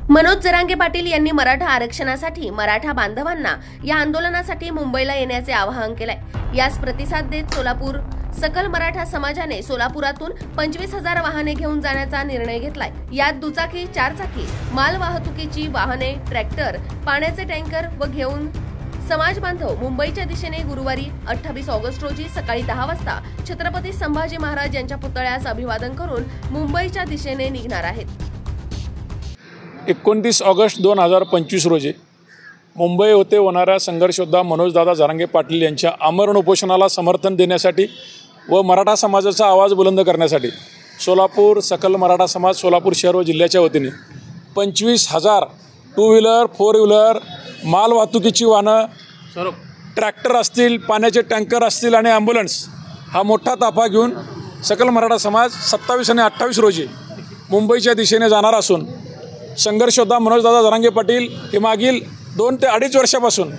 मनोज जरांगे पाटील यांनी मराठा आरक्षणासाठी मराठा बांधवांना या आंदोलनासाठी मुंबईला येण्याचे आवाहन केलंय। यास प्रतिसाद देत सोलापूर सकल मराठा समाजाने सोलापुरातून 25,000 वाहने घेऊन जाण्याचा निर्णय घेतलाय। यात दुचाकी, चारचाकी, माल वाहतुकीची वाहने, ट्रॅक्टर, पाण्याचे टँकर व घेऊन समाज बांधव मुंबईच्या दिशेने गुरुवारी 28 ऑगस्ट रोजी सकाळी 10 वाजता छत्रपती संभाजी महाराज यांच्या पुतळ्यास अभिवादन करून मुंबईच्या दिशेने निघणार आहेत। 29 ऑगस्ट 2025 रोजी मुंबई होते होणाऱ्या संघर्षयोद्धा मनोजदादा जरांगे पाटील यांच्या आमरण उपोषणाला समर्थन देण्यासाठी व मराठा समाजाचा आवाज बुलंद करण्यासाठी सोलापूर सकल मराठा समाज सोलापूर शहर व जिल्ह्याच्या वतीने 25,000 टू व्हीलर, फोर व्हीलर, माल वाहतुकीची वाहनं, ट्रॅक्टर असतील, पाण्याचे टँकर असतील आणि ॲम्ब्युलन्स हा मोठा ताफा घेऊन सकल मराठा समाज 27 आणि 28 रोजी मुंबईच्या दिशेने जाणार असून संघर्षयोद्धा मनोजदादा जरांगे पाटील हे मागील 2 ते 2.5 वर्षापासून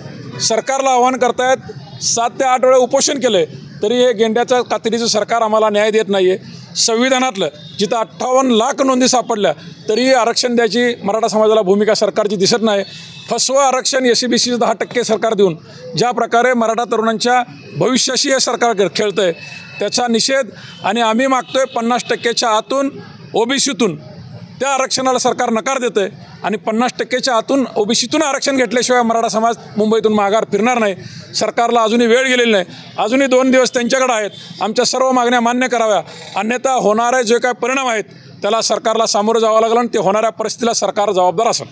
सरकारला आव्हान करतायत। 7 ते 8 वेळा उपोषण केले तरी हे गेंड्याच्या कातडीचं सरकार आम्हाला न्याय देत नाही आहे। संविधानातलं जिथं 58 लाख नोंदी सापडल्या तरीही आरक्षण द्यायची मराठा समाजाला भूमिका सरकारची दिसत नाही। फसवं आरक्षण SC-BC 10% सरकार देऊन ज्या प्रकारे मराठा तरुणांच्या भविष्याशी हे सरकार खेळतं आहे त्याचा निषेध आणि आम्ही मागतोय 50%च्या आतून OBCतून त्या आरक्षणाला सरकार नकार देतं आहे आणि 50%च्या आतून OBCतून आरक्षण घेतल्याशिवाय मराठा समाज मुंबईतून माघार फिरणार नाही। सरकारला अजूनही वेळ गेलेली नाही, अजूनही 2 दिवस त्यांच्याकडे आहेत। आमच्या सर्व मागण्या मान्य कराव्या, अन्यथा होणारे जे काय परिणाम आहेत त्याला सरकारला सामोरं जावं लागलं आणि ते होणाऱ्या परिस्थितीला सरकार जबाबदार असेल।